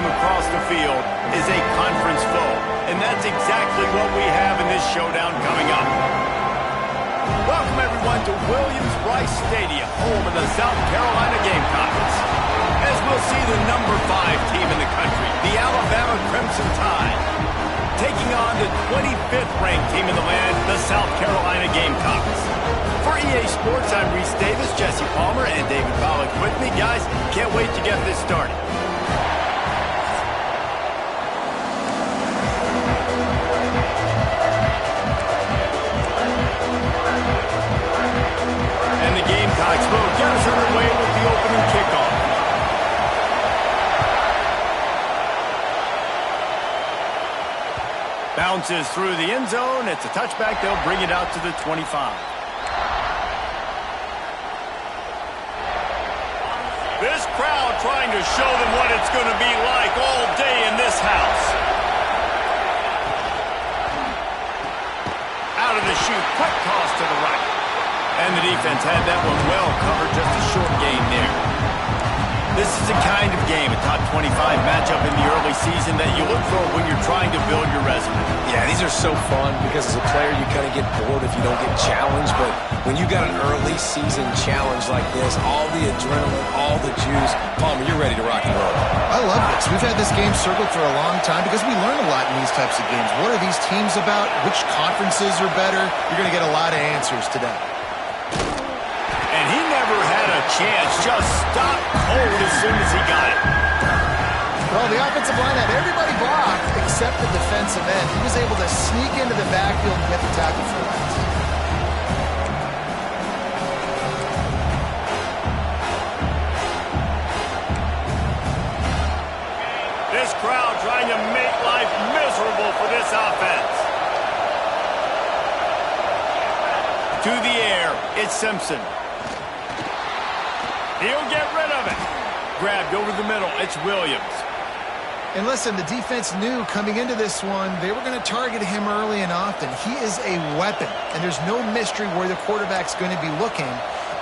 across the field is a conference foe. And that's exactly what we have in this showdown coming up. Welcome, everyone, to Williams-Brice Stadium, home of the South Carolina Gamecocks. As we'll see the number 5 team in the country, the Alabama Crimson Tide, taking on the 25th ranked team in the land, the South Carolina Gamecocks. For EA Sports, I'm Reese Davis, Jesse Palmer, and David Pollack with me. Guys, can't wait to get this started. And the Gamecocks will get us underway with the opening kickoff. Bounces through the end zone. It's a touchback. They'll bring it out to the 25. This crowd trying to show them what it's going to be like all day in this house. Out of the chute, quick toss to the right. And the defense had that one well covered, just a short gain there. This is the kind of game, a top 25 matchup in the early season that you look for when you're trying to build your resume. Yeah, these are so fun because as a player you kind of get bored if you don't get challenged, but when you got an early season challenge like this, all the adrenaline, all the juice, Palmer, you're ready to rock and roll. I love this. We've had this game circled for a long time because we learn a lot in these types of games. What are these teams about? Which conferences are better? You're going to get a lot of answers today. And he never had a chance, just stopped cold as soon as he got it. Well, the offensive line had everybody blocked except the defensive end. He was able to sneak into the backfield and get the tackle for that. This crowd trying to make life miserable for this offense. To the air, it's Simpson. He'll get rid of it. Grabbed over the middle. It's Williams. And listen, the defense knew coming into this one, they were going to target him early and often. He is a weapon, and there's no mystery where the quarterback's going to be looking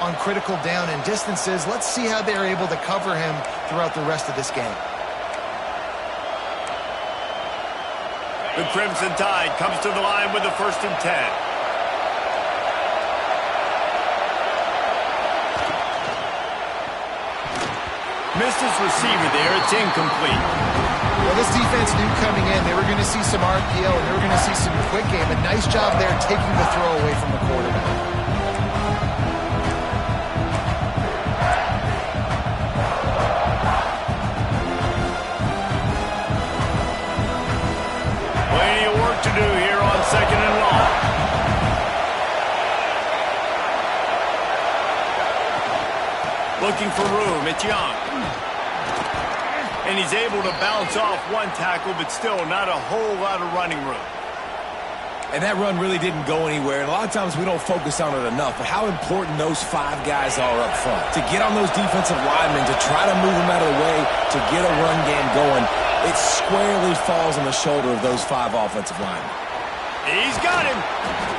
on critical down and distances. Let's see how they're able to cover him throughout the rest of this game. The Crimson Tide comes to the line with the 1st and 10. Missed his receiver there. It's incomplete. Well, this defense knew coming in they were going to see some RPO and they were going to see some quick game. A nice job there taking the throw away from the quarterback. Plenty of work to do here on 2nd and long. Looking for room. It's Young. And he's able to bounce off one tackle, but still not a whole lot of running room. And that run really didn't go anywhere, and a lot of times we don't focus on it enough, but how important those 5 guys are up front. To get on those defensive linemen, to try to move them out of the way, to get a run game going, it squarely falls on the shoulder of those 5 offensive linemen. He's got him.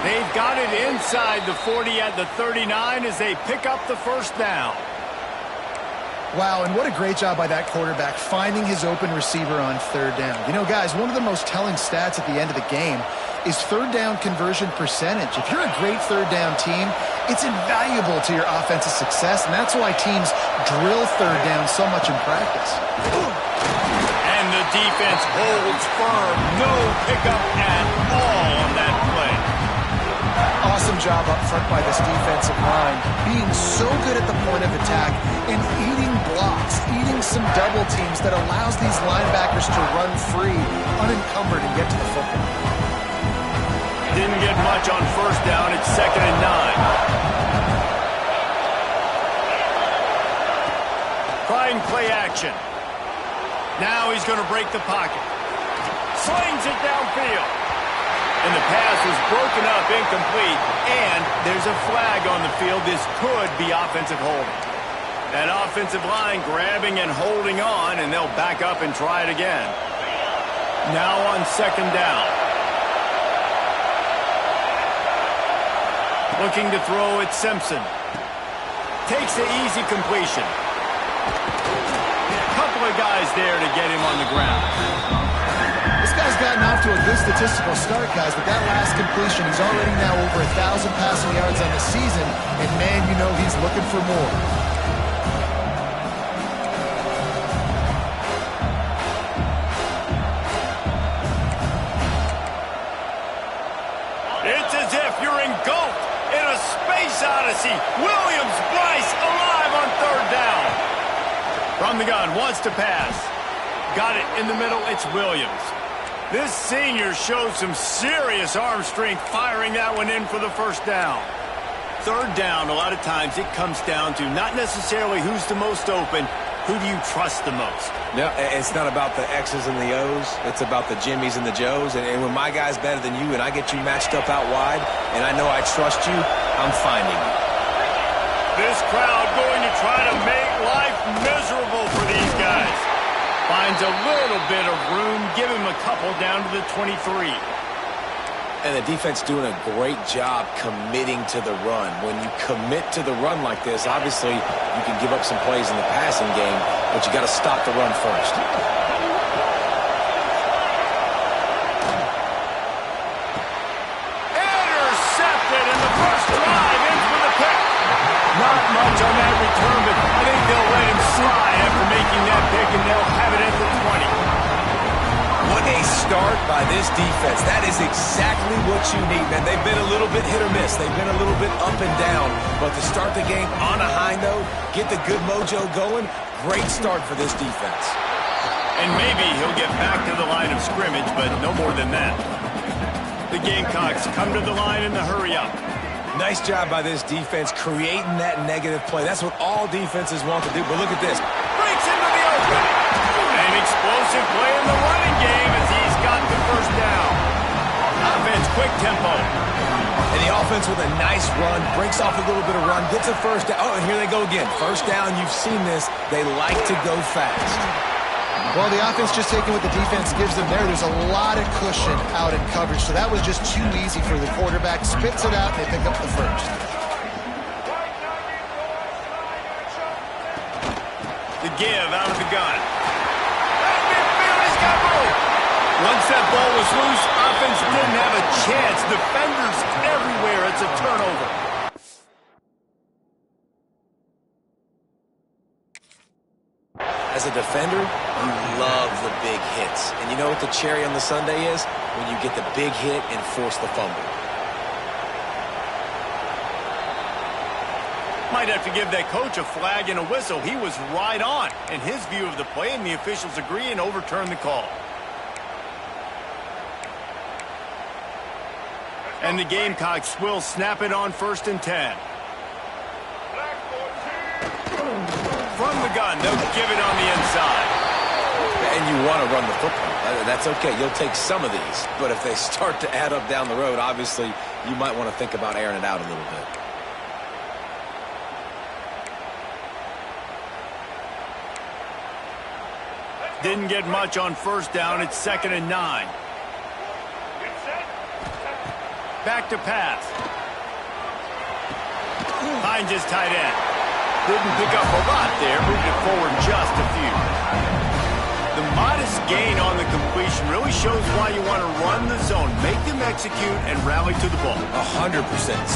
They've got it inside the 40 at the 39 as they pick up the 1st down. Wow, and what a great job by that quarterback finding his open receiver on 3rd down. You know, guys, one of the most telling stats at the end of the game is 3rd down conversion percentage. If you're a great 3rd down team, it's invaluable to your offensive success, and that's why teams drill 3rd down so much in practice. And the defense holds firm. No pickup at all on that play. Awesome job up front by this defensive line, being so good at the point of attack and eating blocks, eating some double teams that allows these linebackers to run free, unencumbered, and get to the football. Didn't get much on 1st down. It's 2nd and 9. Trying play action. Now he's going to break the pocket. Slings it downfield. And the pass was broken up, incomplete, and there's a flag on the field. This could be offensive holding. That offensive line grabbing and holding on, and they'll back up and try it again. Now on 2nd down. Looking to throw at Simpson. Takes the easy completion. Cut couple of guys there to get him on the ground. This guy's gotten off to a good statistical start, guys, but that last completion, he's already now over 1,000 passing yards on the season, and man, you know he's looking for more. It's as if you're engulfed in a space odyssey. Williams-Brice alive on third down. From the gun, wants to pass. Got it in the middle, it's Williams. This senior shows some serious arm strength firing that one in for the first down. Third down, a lot of times it comes down to not necessarily who's the most open, who do you trust the most? No, it's not about the X's and the O's. It's about the Jimmies and the Joes. And when my guy's better than you and I get you matched up out wide and I know I trust you, I'm finding you. This crowd going to try to make life miserable for these guys. Finds a little bit of room, give him a couple down to the 23. And the defense doing a great job committing to the run. When you commit to the run like this, obviously you can give up some plays in the passing game, but you got to stop the run first. Intercepted in the first drive, in for the pick. Not much on that return, but I think they'll let him slide after making that pick, and they'll have it at the 20. What a start by this defense. That is exactly what you need, man. They've been a little bit hit or miss. They've been a little bit up and down. But to start the game on a high note, get the good mojo going, great start for this defense. And maybe he'll get back to the line of scrimmage, but no more than that. The Gamecocks come to the line in the hurry up. Nice job by this defense creating that negative play. That's what all defenses want to do. But look at this. Breaks into the open. An explosive play in the running game as he's got the first down. Offense, quick tempo. And the offense with a nice run, breaks off a little bit of run, gets a first down. Oh, and here they go again. First down, you've seen this. They like to go fast. Well, the offense just taking what the defense gives them there. There's a lot of cushion out in coverage, so that was just too easy for the quarterback. Spits it out, and they pick up the first. The give out of the gun. He's got room. Once that ball was loose, offense didn't have a chance. Defenders everywhere. It's a turnover. As a defender, you love the big hits. And you know what the cherry on the sundae is? When you get the big hit and force the fumble. Might have to give that coach a flag and a whistle. He was right on in his view of the play, and the officials agree and overturn the call. And the Gamecocks will snap it on 1st and 10. From the gun, they'll give it on the inside. And you want to run the football. That's okay. You'll take some of these. But if they start to add up down the road, obviously, you might want to think about airing it out a little bit. Didn't get much on first down. It's 2nd and 9. Back to pass. Finds his tight end. Didn't pick up a lot there. Moved it forward just a few. The modest gain on the completion really shows why you want to run the zone. Make them execute and rally to the ball. 100%.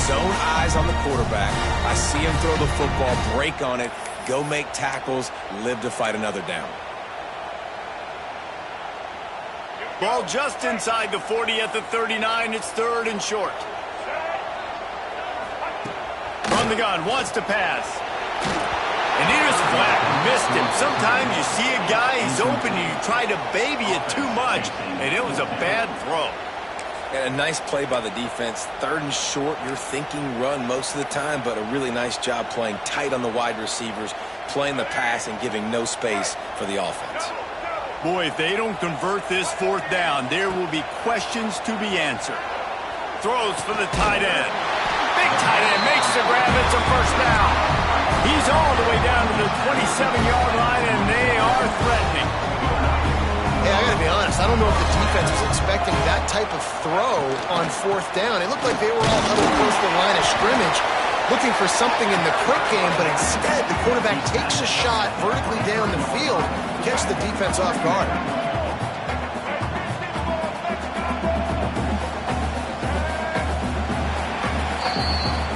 Zone eyes on the quarterback. I see him throw the football, break on it, go make tackles, live to fight another down. Ball just inside the 40 at the 39. It's 3rd and short. From the gun, wants to pass. And here's Flack, missed him. Sometimes you see a guy, he's open, and you try to baby it too much, and it was a bad throw. And a nice play by the defense. 3rd and short, you're thinking run most of the time, but a really nice job playing tight on the wide receivers, playing the pass and giving no space for the offense. Boy, if they don't convert this 4th down, there will be questions to be answered. Throws for the tight end. Big tight end makes the grab. It's a first down. He's all the way down to the 27-yard line, and they are threatening. Hey, I got to be honest. I don't know if the defense was expecting that type of throw on 4th down. It looked like they were all huddled close to the line of scrimmage. looking for something in the quick game, but instead the quarterback takes a shot vertically down the field, catch the defense off guard.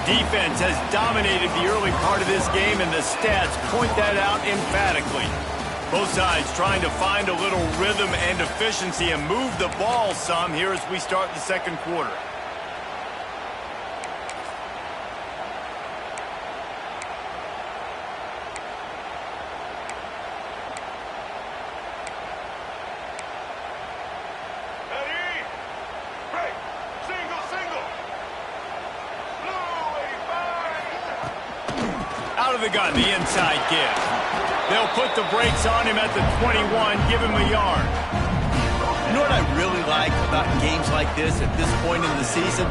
Defense has dominated the early part of this game, and the stats point that out emphatically. Both sides trying to find a little rhythm and efficiency and move the ball some here as we start the second quarter. Out of the gun, the inside give. They'll put the brakes on him at the 21, give him a yard. You know what I really like about games like this at this point in the season?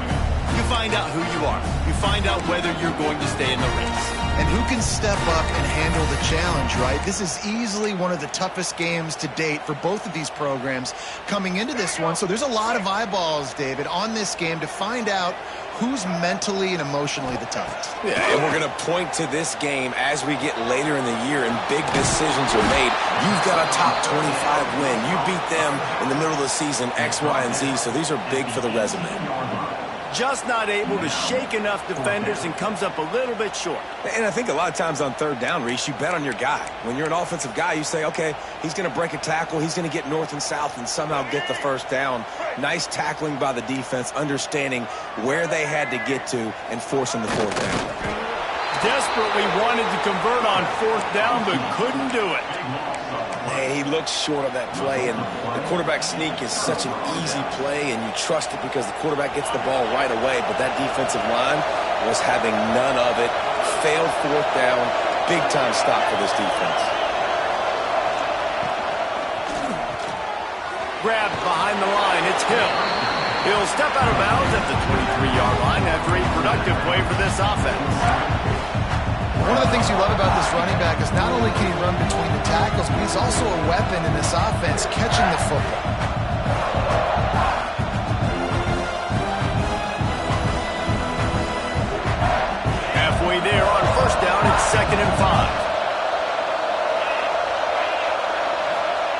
You find out who you are. You find out whether you're going to stay in the race. And who can step up and handle the challenge, right? This is easily one of the toughest games to date for both of these programs coming into this one. So there's a lot of eyeballs, David, on this game to find out who's mentally and emotionally the toughest. Yeah, and we're going to point to this game as we get later in the year and big decisions are made. You've got a top 25 win. You beat them in the middle of the season, X, Y, and Z, so these are big for the resume. Just not able to shake enough defenders and comes up a little bit short. And I think a lot of times on third down, Reese, you bet on your guy. When you're an offensive guy, you say, okay, he's going to break a tackle, he's going to get north and south and somehow get the first down. Nice tackling by the defense, understanding where they had to get to and forcing the fourth down. Desperately wanted to convert on fourth down, but couldn't do it. He looks short of that play, and the quarterback sneak is such an easy play, and you trust it because the quarterback gets the ball right away, but that defensive line was having none of it. Failed fourth down, big-time stop for this defense. Grabbed behind the line, it's Hill. He'll step out of bounds at the 23-yard line after a productive play for this offense. One of the things you love about this running back is not only can he run between the tackles, but he's also a weapon in this offense catching the football. Halfway there on first down, it's 2nd and 5.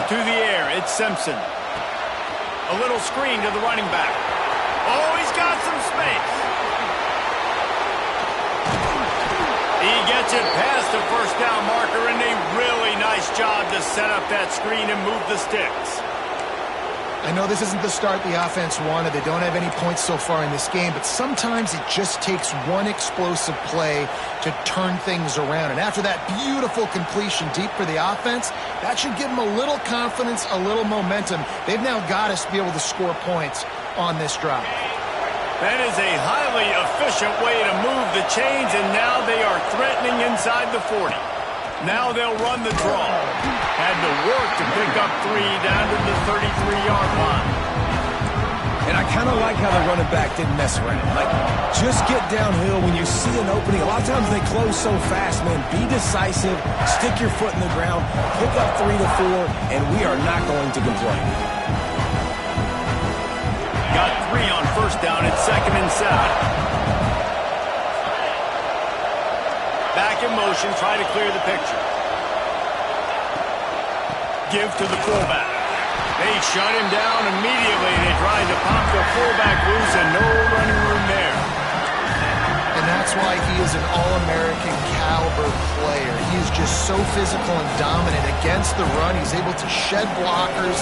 To the air, it's Simpson. A little screen to the running back. Oh, he's got some space. He gets it past the first down marker, and a really nice job to set up that screen and move the sticks. I know this isn't the start the offense wanted. They don't have any points so far in this game, but sometimes it just takes one explosive play to turn things around. And after that beautiful completion deep for the offense, that should give them a little confidence, a little momentum. They've now got us to be able to score points on this drive. That is a highly efficient way to move the chains, and now they are threatening inside the 40. Now they'll run the draw. Had to work to pick up 3 down to the 33-yard line. And I kind of like how the running back didn't mess around. Like, just get downhill when you see an opening. A lot of times they close so fast, man. Be decisive, stick your foot in the ground, pick up 3 to 4, and we are not going to complain. Got 3 on first down at 2nd and 7. Back in motion, try to clear the picture. Give to the fullback. They shut him down immediately. They tried to pop the fullback loose and no running room there. And that's why he is an All-American caliber player. He is just so physical and dominant against the run. He's able to shed blockers,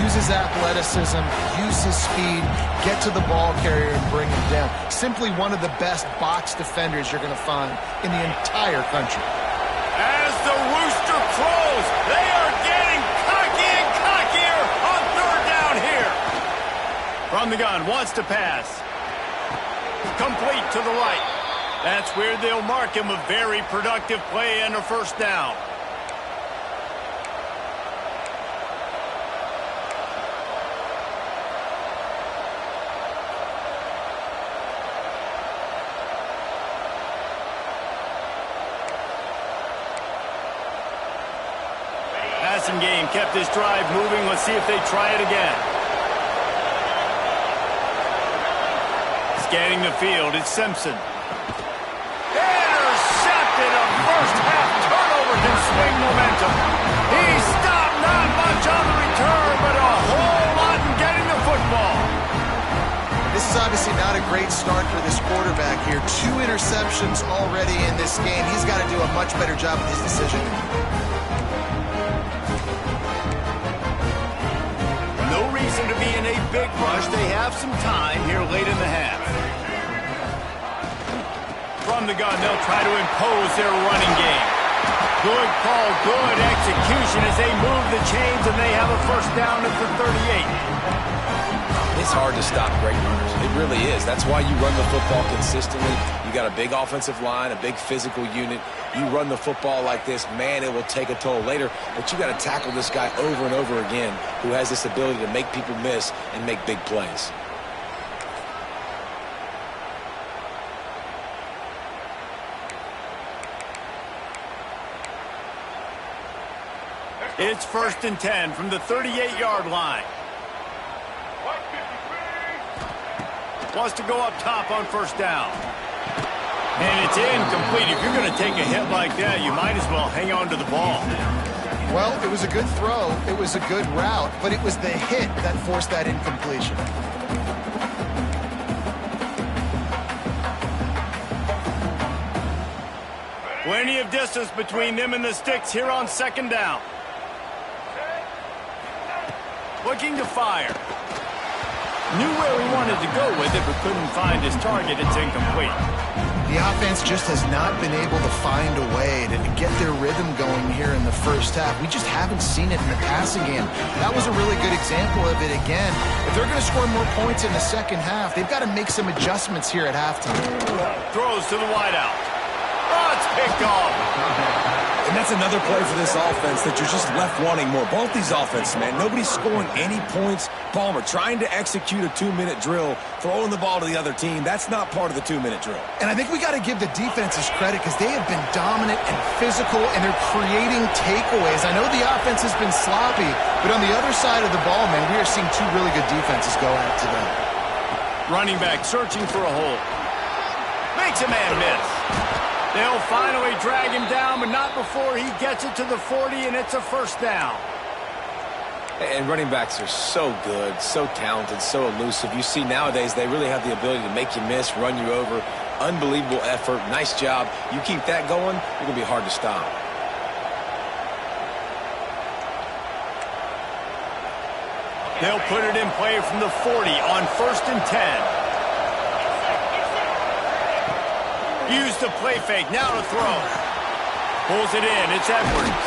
use his athleticism, use his speed, get to the ball carrier and bring him down. Simply one of the best box defenders you're going to find in the entire country. As the rooster crows, they are getting cocky and cockier on third down here. From the gun, wants to pass. Complete to the right. That's where they'll mark him a very productive play and a first down. Passing game kept this drive moving. Let's see if they try it again. Scanning the field, it's Simpson. is obviously not a great start for this quarterback here. 2 interceptions already in this game. He's got to do a much better job with his decision. No reason to be in a big rush. They have some time here late in the half. From the gun, they'll try to impose their running game. Good call, good execution as they move the chains, and they have a first down at the 38. It's hard to stop great runners. It really is. That's why you run the football consistently. You got a big offensive line, a big physical unit. You run the football like this, man, it will take a toll later. But you got to tackle this guy over and over again who has this ability to make people miss and make big plays. It's 1st and 10 from the 38-yard line. Wants to go up top on first down. And it's incomplete. If you're going to take a hit like that, you might as well hang on to the ball. Well, it was a good throw. It was a good route, but it was the hit that forced that incompletion. Plenty of distance between them and the sticks here on 2nd down. Looking to fire. Knew where he wanted to go with it, but couldn't find his target. It's incomplete. The offense just has not been able to find a way to get their rhythm going here in the first half. We just haven't seen it in the passing game. That was a really good example of it again. If they're going to score more points in the second half, they've got to make some adjustments here at halftime. Throws to the wideout. Oh, it's picked off. And that's another play for this offense that you're just left wanting more. Both these offenses, man, nobody's scoring any points. Palmer trying to execute a 2-minute drill, throwing the ball to the other team. That's not part of the 2-minute drill. And I think we got to give the defenses credit because they have been dominant and physical, and they're creating takeaways. I know the offense has been sloppy, but on the other side of the ball, man, we are seeing 2 really good defenses go at it today. Running back searching for a hole. Makes a man miss. They'll finally drag him down, but not before he gets it to the 40, and it's a first down. And running backs are so good, so talented, so elusive. You see nowadays they really have the ability to make you miss, run you over. Unbelievable effort. Nice job. You keep that going, you're going to be hard to stop. They'll put it in play from the 40 on 1st and 10. Use the play fake, now to throw. Pulls it in, it's Edwards.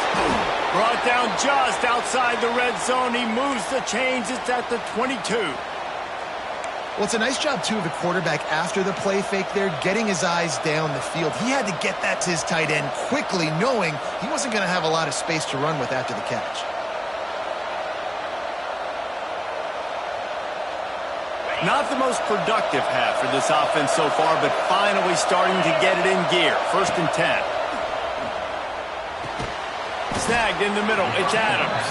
Brought down just outside the red zone. He moves the chains, it's at the 22. Well, it's a nice job, too, of the quarterback after the play fake there, getting his eyes down the field. He had to get that to his tight end quickly, knowing he wasn't going to have a lot of space to run with after the catch. Not the most productive half for this offense so far, but finally starting to get it in gear. 1st and 10. Snagged in the middle. It's Adams.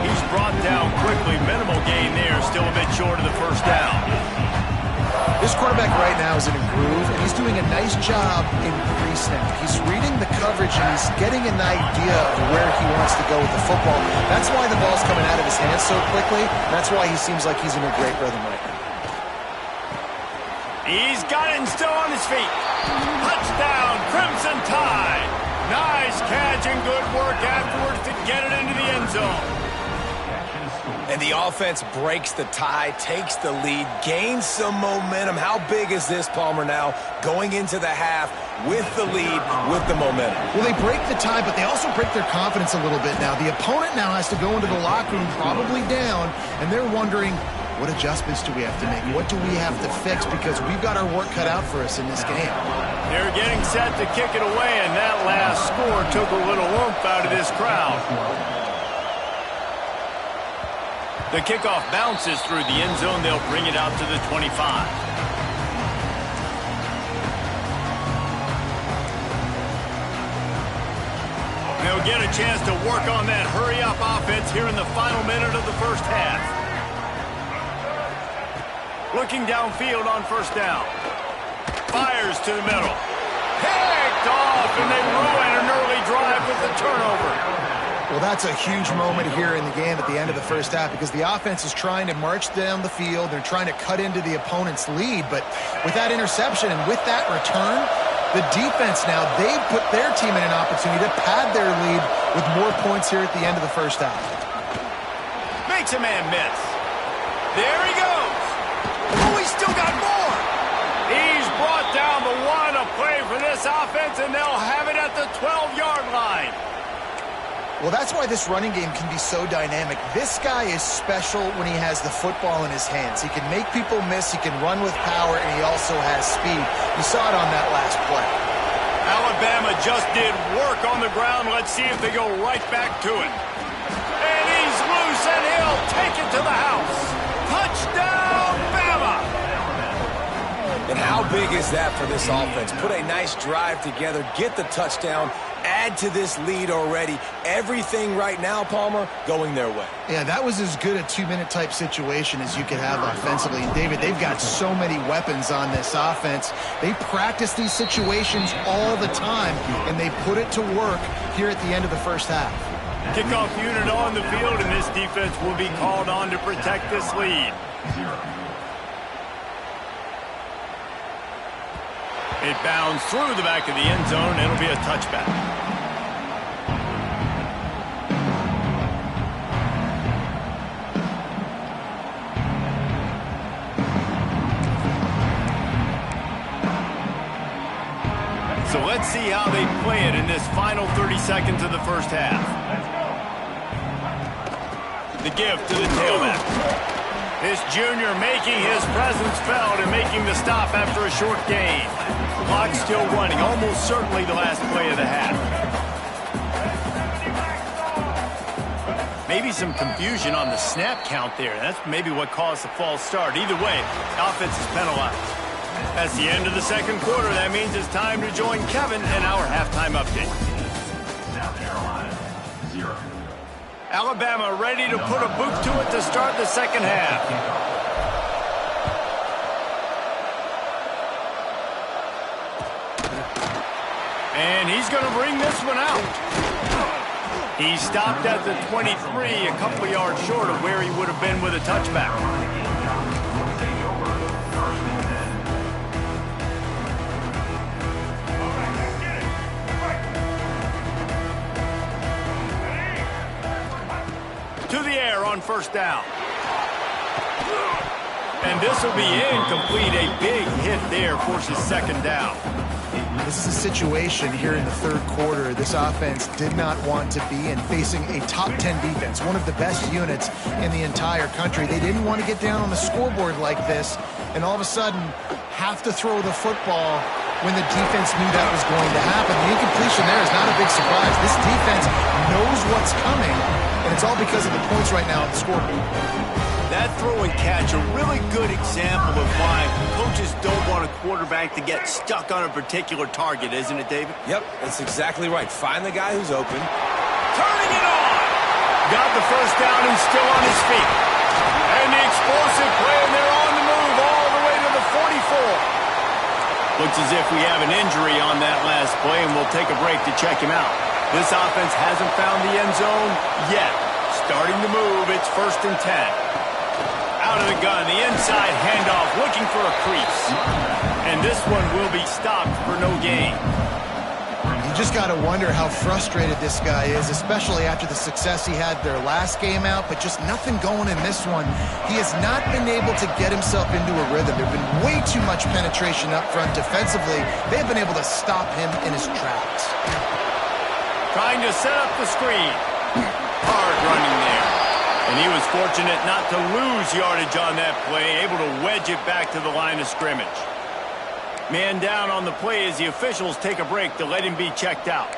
He's brought down quickly. Minimal gain there. Still a bit short of the first down. This quarterback right now is in a groove, and he's doing a nice job in pre-snap. He's reading the coverage, and he's getting an idea of where he wants to go with the football. That's why the ball's coming out of his hands so quickly. That's why he seems like he's in a great rhythm right now. He's got it and still on his feet. Touchdown, Crimson Tide. Nice catch and good work afterwards to get it into the end zone. And the offense breaks the tie, takes the lead, gains some momentum. How big is this, Palmer, now going into the half with the lead, with the momentum? Well, they break the tie, but they also break their confidence a little bit now. The opponent now has to go into the locker room probably down, and they're wondering, what adjustments do we have to make? What do we have to fix? Because we've got our work cut out for us in this game. They're getting set to kick it away, and that last score took a little oomph out of this crowd. The kickoff bounces through the end zone. They'll bring it out to the 25. They'll get a chance to work on that hurry-up offense here in the final minute of the first half. Looking downfield on first down. Fires to the middle. Picked off, and they ruin an early drive with the turnover. Well, that's a huge moment here in the game at the end of the first half because the offense is trying to march down the field. They're trying to cut into the opponent's lead. But with that interception and with that return, the defense now, they've put their team in an opportunity to pad their lead with more points here at the end of the first half. Makes a man miss. There he goes. Oh, he's still got more. He's brought down the one, a play for this offense, and they'll have it at the 12-yard line. Well, that's why this running game can be so dynamic. This guy is special when he has the football in his hands. He can make people miss, he can run with power, and he also has speed. You saw it on that last play. Alabama just did work on the ground. Let's see if they go right back to it. And he's loose, and he'll take it to the house. Touchdown, Bama! And how big is that for this offense? Put a nice drive together, get the touchdown, add to this lead already. Everything right now, Palmer, going their way. Yeah, that was as good a two-minute type situation as you could have offensively. And, David, they've got so many weapons on this offense. They practice these situations all the time, and they put it to work here at the end of the first half. Kickoff unit on the field, and this defense will be called on to protect this lead. It bounds through the back of the end zone. It'll be a touchback. So let's see how they play it in this final 30 seconds of the first half. The give to the tailback. This junior making his presence felt and making the stop after a short gain. Clock still running, almost certainly the last play of the half. Maybe some confusion on the snap count there. That's maybe what caused the false start. Either way, offense is penalized. That's the end of the second quarter. That means it's time to join Kevin in our halftime update. South Carolina, 0. Alabama ready to put a boot to it to start the second half. And he's going to bring this one out. He stopped at the 23, a couple yards short of where he would have been with a touchback. To the air on first down. And this will be incomplete. A big hit there forces second down. This is a situation here in the third quarter this offense did not want to be in, facing a top 10 defense, one of the best units in the entire country. They didn't want to get down on the scoreboard like this and all of a sudden have to throw the football when the defense knew that was going to happen. The incompletion there is not a big surprise. This defense knows what's coming, and it's all because of the points right now at the scoreboard. That throw and catch, a really good example of why coaches don't want a quarterback to get stuck on a particular target, isn't it, David? Yep, that's exactly right. Find the guy who's open. Turning it on! Got the first down and still on his feet. And the explosive play, and they're on the move all the way to the 44. Looks as if we have an injury on that last play, and we'll take a break to check him out. This offense hasn't found the end zone yet. Starting to move, it's 1st and 10. Out of the gun, the inside handoff, looking for a crease. And this one will be stopped for no gain. You just got to wonder how frustrated this guy is, especially after the success he had their last game out, but just nothing going in this one. He has not been able to get himself into a rhythm. There's been way too much penetration up front defensively. They've been able to stop him in his tracks. Trying to set up the screen. Hard running there. And he was fortunate not to lose yardage on that play, able to wedge it back to the line of scrimmage. Man down on the play as the officials take a break to let him be checked out.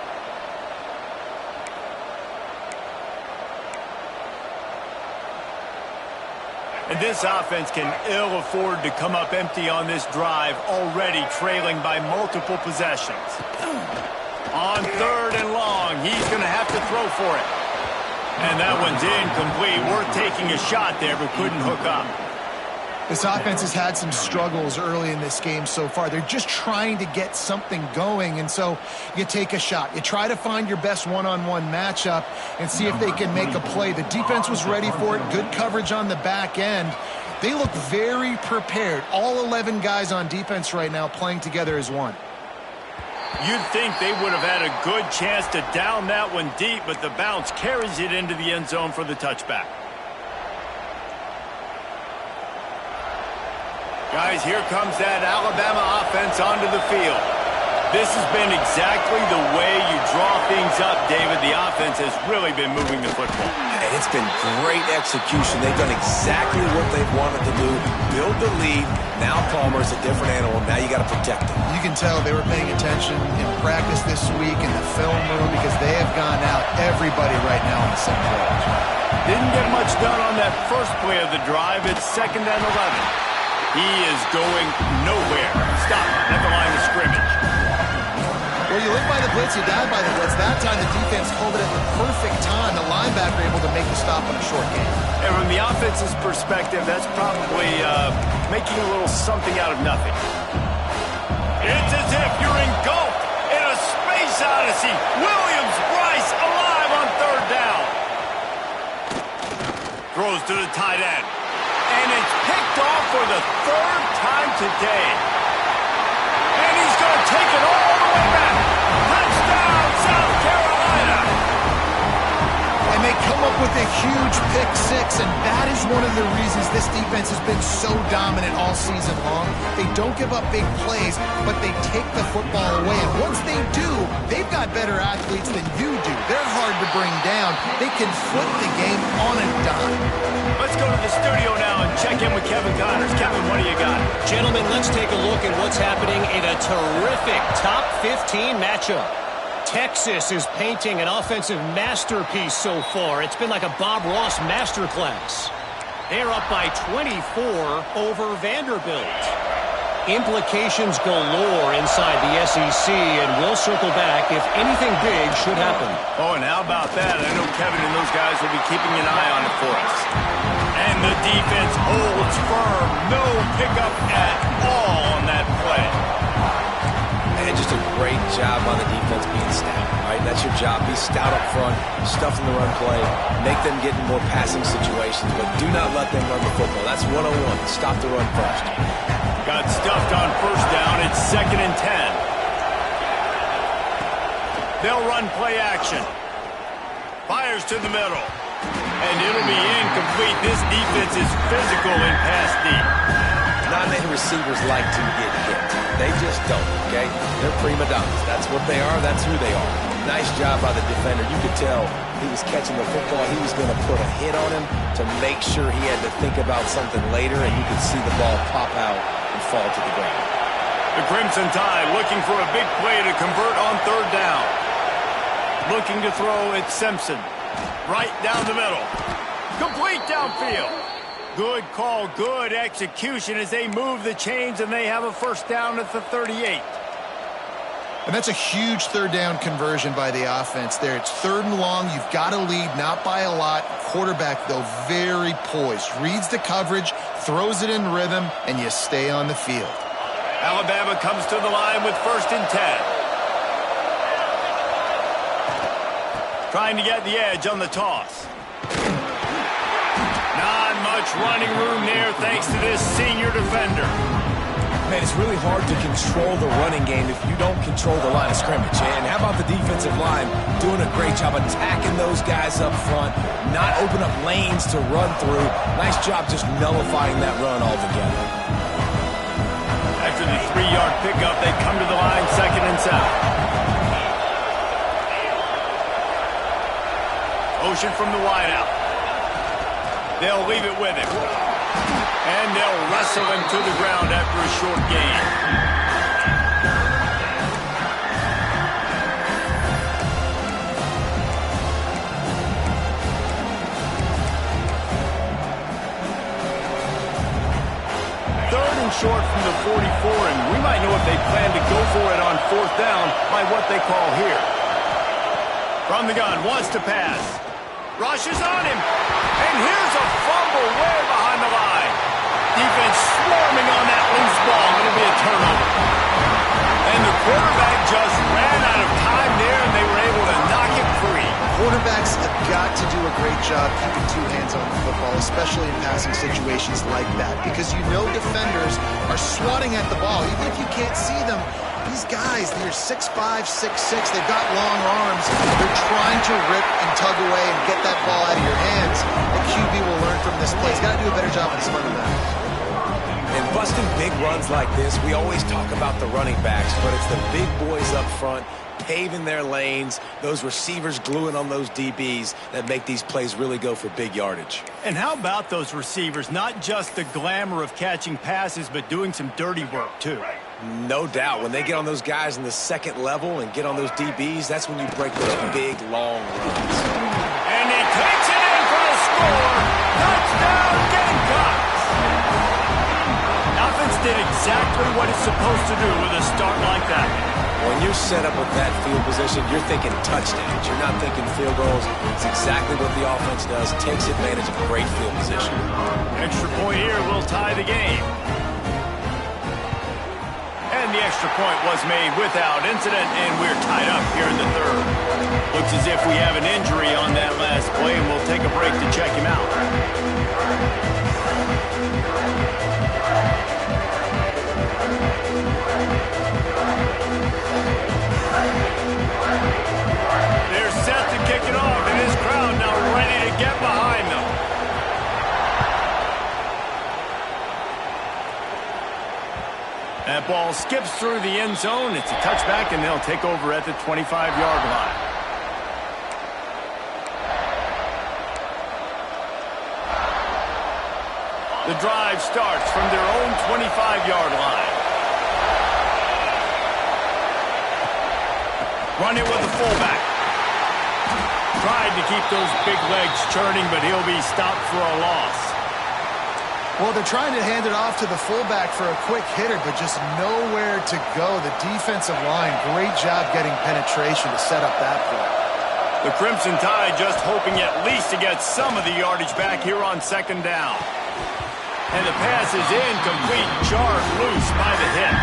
And this offense can ill afford to come up empty on this drive, already trailing by multiple possessions. On 3rd and long, he's going to have to throw for it. And that one's incomplete. Worth taking a shot there, but couldn't hook up. This offense has had some struggles early in this game so far. They're just trying to get something going, and so you take a shot. You try to find your best one-on-one matchup and see if they can make a play. The defense was ready for it. Good coverage on the back end. They look very prepared. All 11 guys on defense right now playing together as one. You'd think they would have had a good chance to down that one deep, but the bounce carries it into the end zone for the touchback. Guys, here comes that Alabama offense onto the field. This has been exactly the way you draw things up, David. The offense has really been moving the football. And it's been great execution. They've done exactly what they've wanted to do. Build the lead. Now Palmer's a different animal. Now you got to protect him. You can tell they were paying attention in practice this week in the film room because they have gone out everybody right now on the same page. Didn't get much done on that first play of the drive. It's 2nd and 11. He is going nowhere. Stop at the line of scrimmage. Well, you live by the blitz, you die by the blitz. That time the defense called it at the perfect time. The linebacker able to make the stop on a short game. And from the offense's perspective, that's probably making a little something out of nothing. It's as if you're engulfed in a space odyssey. Williams-Brice alive on 3rd down. Throws to the tight end. And it's picked off for the 3rd time today. And he's going to take it all the way back. Touchdown, South Carolina. And they come up with a huge pick six, and that is one of the reasons this defense has been so dominant all season long. They don't give up big plays, but they take the football away. And once they do, they've got better athletes than you do. They're hard to bring down. They can flip the game on a dime. Let's go to the studio now and check in with Kevin Connors. Kevin, what do you got? Gentlemen, let's take a look at what's happening in a terrific top 15 matchup. Texas is painting an offensive masterpiece so far. It's been like a Bob Ross masterclass. They're up by 24 over Vanderbilt. Implications galore inside the SEC, and we'll circle back if anything big should happen. Oh, and how about that? I know Kevin and those guys will be keeping an eye on it for us. And the defense holds firm. No pickup at all on that play. And just a great job on the defense being stout, right? That's your job. Be stout up front, stuff in the run play, make them get in more passing situations, but do not let them run the football. That's 101. Stop the run first. Got stuffed on 1st down. It's 2nd and 10. They'll run play action. Fires to the middle. And it'll be incomplete. This defense is physical in pass deep. Not many receivers like to get hit. They just don't, okay? They're prima donnas. That's what they are. That's who they are. Nice job by the defender. You could tell he was catching the football. He was going to put a hit on him to make sure he had to think about something later, and you could see the ball pop out and fall to the ground. The Crimson Tide looking for a big play to convert on 3rd down. Looking to throw, it's Simpson. Right down the middle. Complete downfield. Good call, good execution as they move the chains, and they have a 1st down at the 38. And that's a huge 3rd down conversion by the offense there. It's 3rd and long. You've got to lead, not by a lot. Quarterback, though, very poised. Reads the coverage, throws it in rhythm, and you stay on the field. Alabama comes to the line with 1st and 10. Trying to get the edge on the toss. Not much running room there thanks to this senior defender. Man, it's really hard to control the running game if you don't control the line of scrimmage. And how about the defensive line doing a great job attacking those guys up front, not open up lanes to run through. Nice job just nullifying that run altogether. After the 3-yard pickup, they come to the line 2nd and 7. Motion from the wideout. They'll leave it with him. And they'll wrestle him to the ground after a short gain. Third and short from the 44, and we might know if they plan to go for it on 4th down by what they call here. From the gun, wants to pass. Rushes on him. And here's a fumble way behind the line. defense swarming on that loose ball. It'll be a turnover. And the quarterback just ran out of time there, and they were able to knock it free. Quarterbacks have got to do a great job keeping two hands on the football, especially in passing situations like that, because you know defenders are swatting at the ball. Even if you can't see them, these guys, they're 6'5", 6'6", they've got long arms. They're trying to rip and tug away and get that ball out of your hands. The QB will learn from this play. He's got to do a better job on his fundamentals. And busting big runs like this, we always talk about the running backs, but it's the big boys up front paving their lanes, those receivers gluing on those DBs that make these plays really go for big yardage. And how about those receivers? Not just the glamour of catching passes, but doing some dirty work, too. No doubt. When they get on those guys in the second level and get on those DBs, that's when you break those big, long runs. And he takes it in for the score. Touchdown, Gamecocks! Offense did exactly what it's supposed to do with a start like that. When you're set up with that field position, you're thinking touchdowns. You're not thinking field goals. It's exactly what the offense does. Takes advantage of a great field position. Extra point here will tie the game. And the extra point was made without incident, and we're tied up here in the third. Looks as if we have an injury on that last play, and we'll take a break to check him out. They're set to kick it off, and this crowd now ready to get behind them. That ball skips through the end zone. It's a touchback, and they'll take over at the 25-yard line. The drive starts from their own 25-yard line. Run it with the fullback. Tried to keep those big legs churning, but he'll be stopped for a loss. Well, they're trying to hand it off to the fullback for a quick hitter, but just nowhere to go. The defensive line, great job getting penetration to set up that play. The Crimson Tide just hoping at least to get some of the yardage back here on second down. And the pass is incomplete, jarred loose by the hit.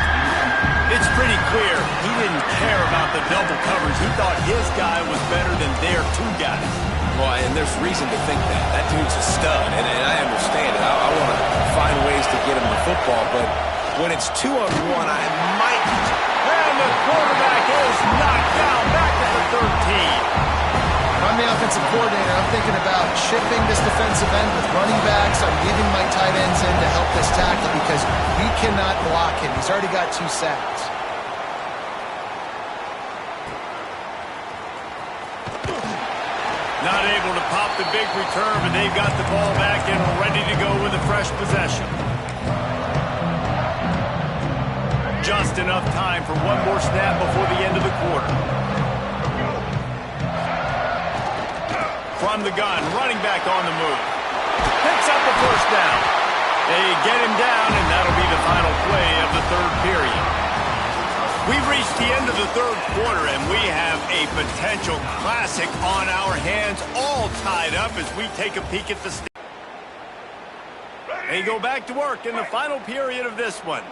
It's pretty clear he didn't care about the double coverage. He thought his guy was better than their two guys. Well, and there's reason to think that. That dude's a stud, and I understand it. I want to find ways to get him the football, but when it's 2-on-1, I might... And the quarterback is knocked down back at the 13. I'm the offensive coordinator. I'm thinking about shifting this defensive end with running backs. I'm leaving my tight ends in to help this tackle because we cannot block him. He's already got 2 sacks. Not able to pop the big return, but they've got the ball back and ready to go with a fresh possession. Just enough time for one more snap before the end of the quarter. From the gun, running back on the move. Picks up the first down. They get him down, and that'll be the final play of the third period. We've reached the end of the third quarter, and we have a potential classic on our hands, all tied up as we take a peek at the state. They go back to work in the final period of this one.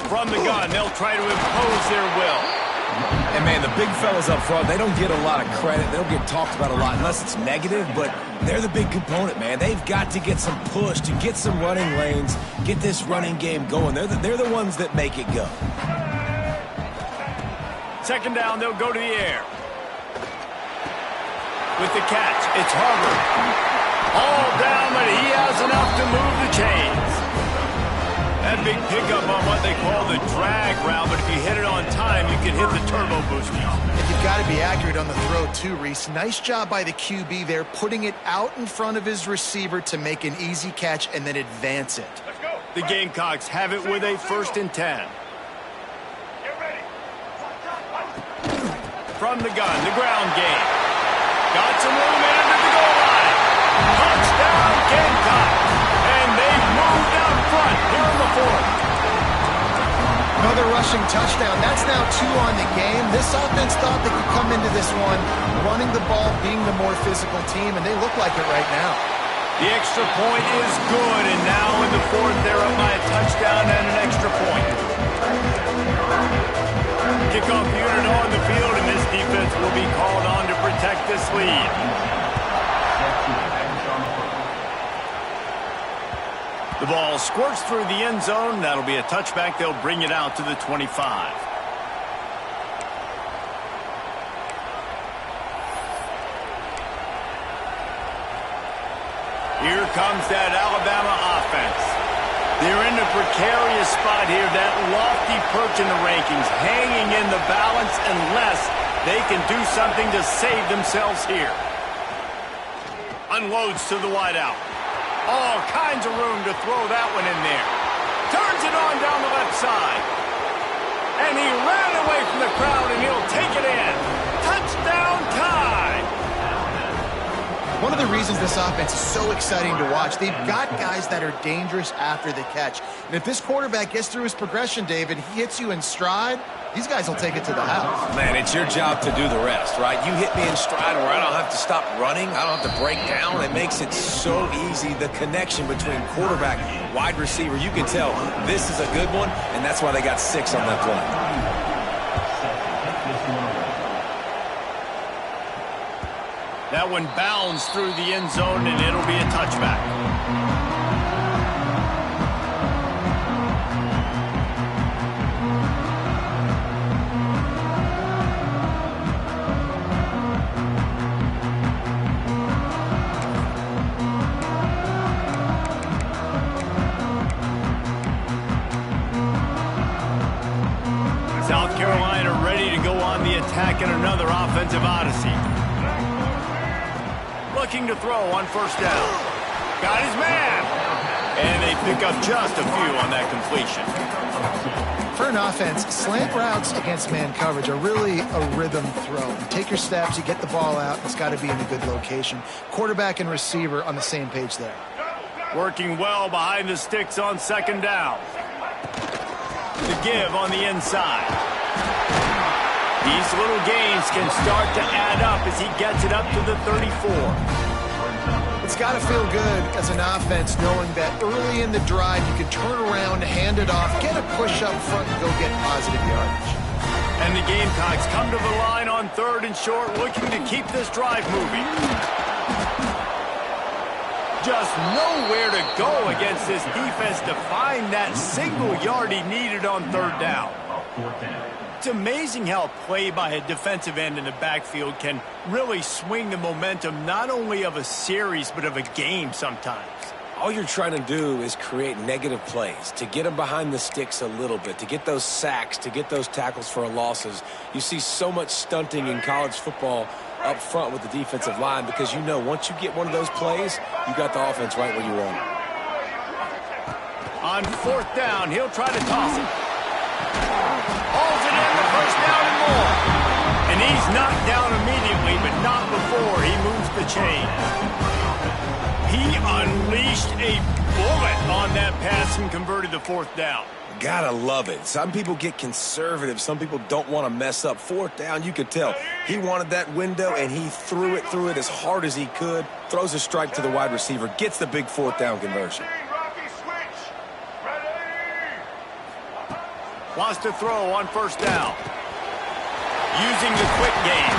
From the gun, they'll try to impose their will. And, man, the big fellas up front, they don't get a lot of credit. They don't get talked about a lot unless it's negative, but they're the big component, man. They've got to get some push, to get some running lanes, get this running game going. They're the ones that make it go. Second down, they'll go to the air. With the catch, it's Harvard. All down, but he has enough to move the chains. That big pickup on what they call the drag route, but if you hit it on time, you can hit the turbo booster. And you've got to be accurate on the throw, too, Reese. Nice job by the QB there, putting it out in front of his receiver to make an easy catch and then advance it. Let's go. The Gamecocks have it with a 1st and 10. Get ready. From the gun, the ground game. Got some room in under the goal line. Touchdown, Gamecocks. And they've moved out front here in the fourth. Another rushing touchdown. That's now 2 on the game. This offense thought they could come into this one running the ball, being the more physical team, and they look like it right now. The extra point is good, and now in the fourth, they're up by a touchdown and an extra point. Kickoff unit on the field, and this defense will be called on to protect this lead. The ball squirts through the end zone. That'll be a touchback. They'll bring it out to the 25. Here comes that Alabama offense. They're in a precarious spot here, that lofty perch in the rankings, hanging in the balance unless they can do something to save themselves here. Unloads to the wideout. All kinds of room to throw that one in there. Turns it on down the left side. And he ran away from the crowd, and he'll take it in. Touchdown tie. One of the reasons this offense is so exciting to watch, they've got guys that are dangerous after the catch. And if this quarterback gets through his progression, David, he hits you in stride, these guys will take it to the house. Man, it's your job to do the rest, right? You hit me in stride where I don't have to stop running. I don't have to break down. It makes it so easy. The connection between quarterback, wide receiver, you can tell this is a good one, and that's why they got 6 on that play. That one bounds through the end zone, and it'll be a touchback. South Carolina ready to go on the attack in another offensive odyssey. Looking to throw on first down. Got his man. And they pick up just a few on that completion. For an offense, slant routes against man coverage are really a rhythm throw. You take your steps, you get the ball out, it's got to be in a good location. Quarterback and receiver on the same page there. Working well behind the sticks on second down. The give on the inside. These little gains can start to add up as he gets it up to the 34. It's got to feel good as an offense knowing that early in the drive you can turn around, hand it off, get a push up front, and go get positive yardage. And the Gamecocks come to the line on third and short, looking to keep this drive moving. Just nowhere to go against this defense to find that single yard he needed on third down. It's amazing how play by a defensive end in the backfield can really swing the momentum not only of a series but of a game sometimes. All you're trying to do is create negative plays, to get them behind the sticks a little bit, to get those sacks, to get those tackles for losses. You see so much stunting in college football up front with the defensive line because you know once you get one of those plays, you got the offense right where you want it. On fourth down, he'll try to toss it. Holds it in the first down and more. And he's knocked down immediately, but not before he moves the chain. He unleashed a bullet on that pass and converted the fourth down. Gotta love it. Some people get conservative. Some people don't want to mess up. Fourth down, you could tell. He wanted that window, and he threw it as hard as he could. Throws a strike to the wide receiver. Gets the big fourth down conversion. Wants to throw on first down. Using the quick game.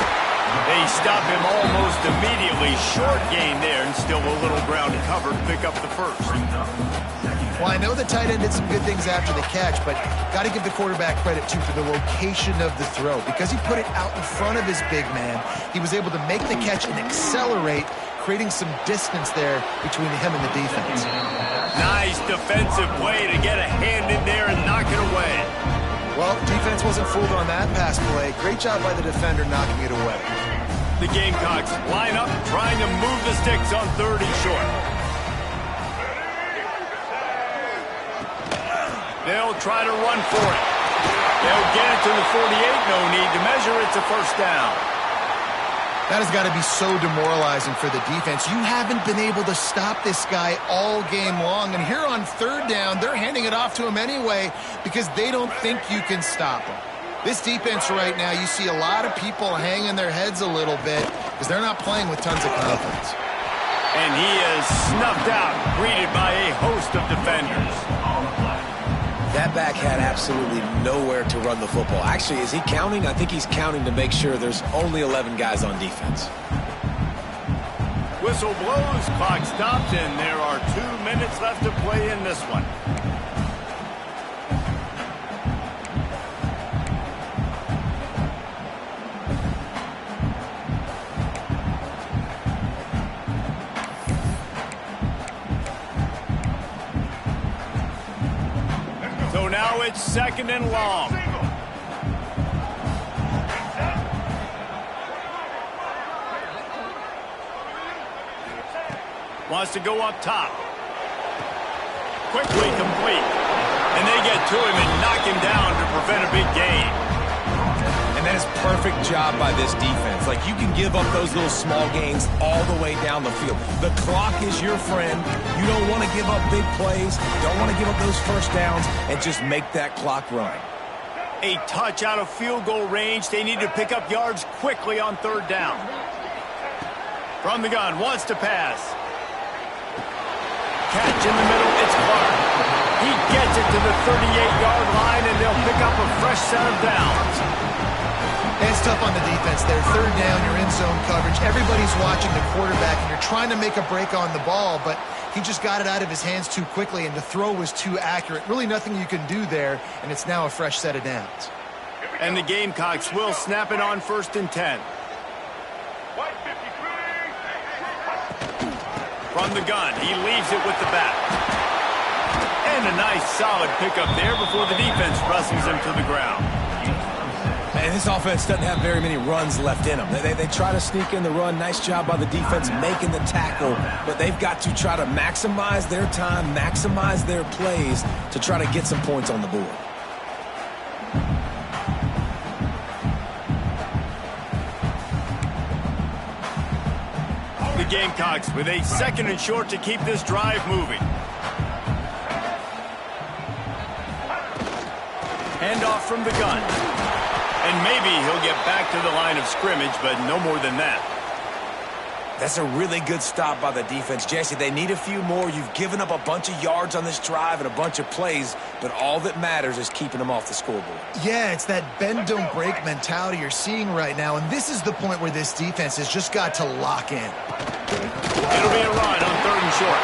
They stop him almost immediately. Short gain there, and still a little ground to cover to pick up the first. Well, I know the tight end did some good things after the catch, but got to give the quarterback credit, too, for the location of the throw. Because he put it out in front of his big man, he was able to make the catch and accelerate, creating some distance there between him and the defense. Nice defensive play to get a hand in there and knock it away. Well, defense wasn't fooled on that pass play. Great job by the defender knocking it away. The Gamecocks line up, trying to move the sticks on third and short. They'll try to run for it. They'll get it to the 48. No need to measure. It's a first down. That has got to be so demoralizing for the defense. You haven't been able to stop this guy all game long. And here on third down, they're handing it off to him anyway because they don't think you can stop him. This defense right now, you see a lot of people hanging their heads a little bit because they're not playing with tons of confidence. And he is snuffed out, greeted by a host of defenders. That back had absolutely nowhere to run the football. Actually, is he counting? I think he's counting to make sure there's only 11 guys on defense. Whistle blows, clock stops, and there are 2 minutes left to play in this one. So now it's 2nd and long. Wants to go up top. Quickly complete. And they get to him and knock him down to prevent a big gain. And that is perfect job by this defense. Like, you can give up those little small gains all the way down the field. The clock is your friend. You don't want to give up big plays. Don't want to give up those first downs, and just make that clock run. A touch out of field goal range. They need to pick up yards quickly on 3rd down. From the gun, wants to pass. Catch in the middle, it's Clark. He gets it to the 38-yard line, and they'll pick up a fresh set of downs. And it's tough on the defense there. 3rd down, you're in zone coverage. Everybody's watching the quarterback, and you're trying to make a break on the ball, but he just got it out of his hands too quickly, and the throw was too accurate. Really nothing you can do there, and it's now a fresh set of downs. And the Gamecocks will snap it on 1st and 10. From the gun, he leaves it with the back. And a nice solid pickup there before the defense wrestles him to the ground. And this offense doesn't have very many runs left in them. They try to sneak in the run. Nice job by the defense making the tackle. But they've got to try to maximize their time, maximize their plays to try to get some points on the board. The Gamecocks with a 2nd and short to keep this drive moving. Handoff from the gun. And maybe he'll get back to the line of scrimmage, but no more than that. That's a really good stop by the defense. Jesse, they need a few more. You've given up a bunch of yards on this drive and a bunch of plays, but all that matters is keeping them off the scoreboard. Yeah, it's that bend, don't break mentality you're seeing right now, and this is the point where this defense has just got to lock in. It'll be a run on 3rd and short.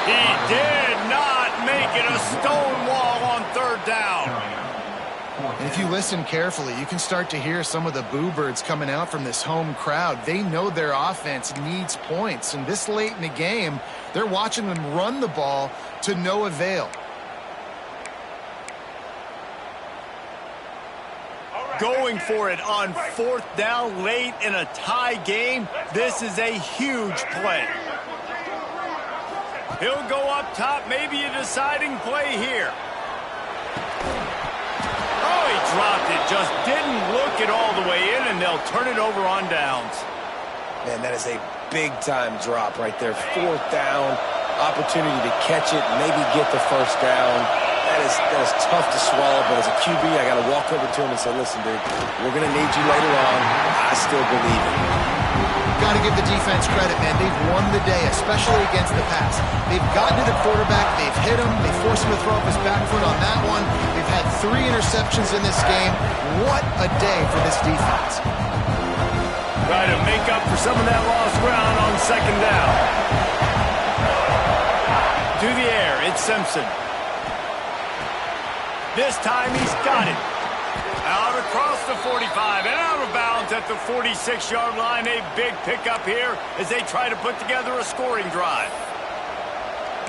He did not make it a stone wall on 3rd down. And if you listen carefully, you can start to hear some of the boo birds coming out from this home crowd. They know their offense needs points, and this late in the game, they're watching them run the ball to no avail. Going for it on 4th down late in a tie game. This is a huge play. He'll go up top, maybe a deciding play here. Oh, he dropped it, just didn't look it all the way in, and they'll turn it over on downs. Man, that is a big-time drop right there. 4th down, opportunity to catch it, maybe get the 1st down. That is tough to swallow, but as a QB, I got to walk over to him and say, listen, dude, we're going to need you later on. I still believe it. Got to give the defense credit, man. They've won the day, especially against the pass. They've gotten to the quarterback. They've hit him. They forced him to throw up his back foot on that one. They've had 3 interceptions in this game. What a day for this defense. Try to make up for some of that lost ground on 2nd down. To the air, it's Simpson. This time he's got it. Out across the 45 and out of bounds at the 46-yard line. A big pickup here as they try to put together a scoring drive.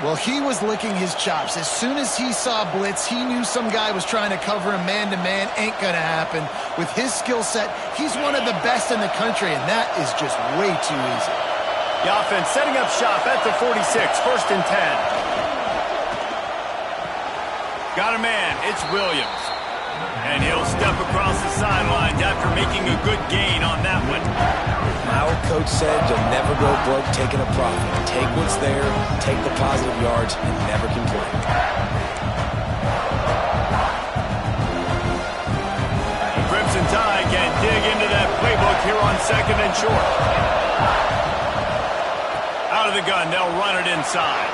Well, he was licking his chops. As soon as he saw blitz, he knew some guy was trying to cover him man-to-man. Ain't going to happen. With his skill set, he's one of the best in the country, and that is just way too easy. The offense setting up shop at the 46, 1st and 10. Got a man, it's Williams. And he'll step across the sidelines after making a good gain on that one. Our coach said you'll never go broke taking a profit. Take what's there, take the positive yards, and never complain. The Crimson Tide can dig into that playbook here on 2nd and short. Out of the gun, they'll run it inside.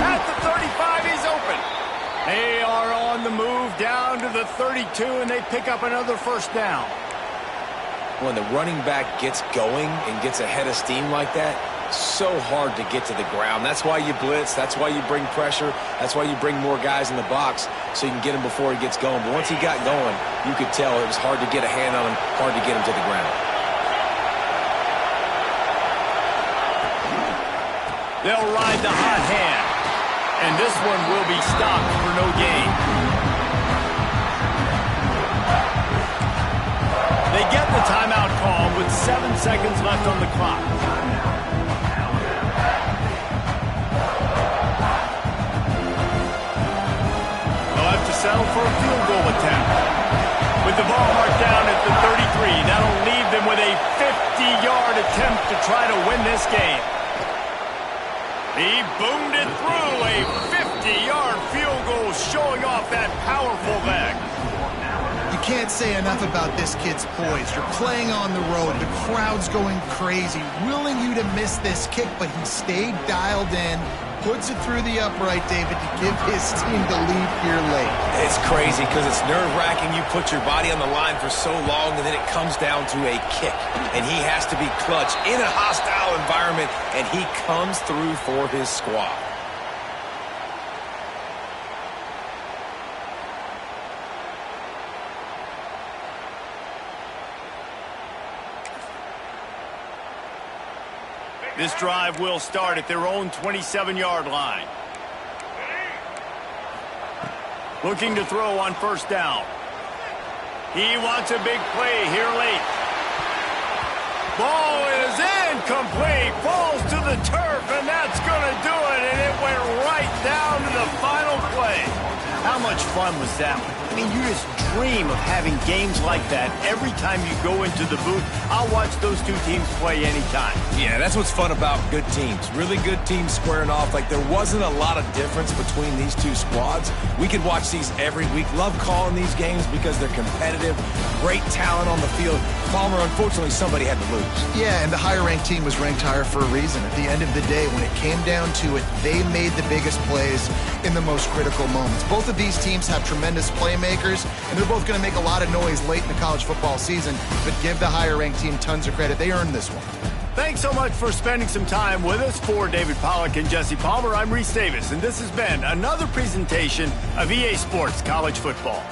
At the 35, he's open. They are on the move down to the 32, and they pick up another first down. When the running back gets going and gets ahead of steam like that, so hard to get to the ground. That's why you blitz. That's why you bring pressure. That's why you bring more guys in the box so you can get him before he gets going. But once he got going, you could tell it was hard to get a hand on him, hard to get him to the ground. They'll ride the hot hand. And this one will be stopped for no gain. They get the timeout call with 7 seconds left on the clock. They'll have to settle for a field goal attempt. With the ball marked down at the 33, that'll leave them with a 50-yard attempt to try to win this game. He boomed it through, a 50-yard field goal showing off that powerful leg. You can't say enough about this kid's poise. You're playing on the road. The crowd's going crazy, willing you to miss this kick, but he stayed dialed in, puts it through the upright, David, to give his team the lead here late. It's crazy because it's nerve-wracking. You put your body on the line for so long, and then it comes down to a kick. And he has to be clutch in a hostile environment, and he comes through for his squad. This drive will start at their own 27-yard line. Looking to throw on first down. He wants a big play here late. Ball is incomplete. Falls to the turf, and that's going to do it. And it went right down to the final play. How much fun was that one? I mean, you just dream of having games like that every time you go into the booth. I'll watch those two teams play anytime. Yeah, that's what's fun about good teams. Really good teams squaring off. Like, there wasn't a lot of difference between these two squads. We could watch these every week. Love calling these games because they're competitive. Great talent on the field. Palmer, unfortunately, somebody had to lose. Yeah, and the higher-ranked team was ranked higher for a reason. At the end of the day, when it came down to it, they made the biggest plays in the most critical moments. Both of these teams have tremendous playmakers, and they're both going to make a lot of noise late in the college football season, but give the higher-ranked team tons of credit. They earned this one. Thanks so much for spending some time with us. For David Pollack and Jesse Palmer, I'm Reese Davis, and this has been another presentation of EA Sports College Football.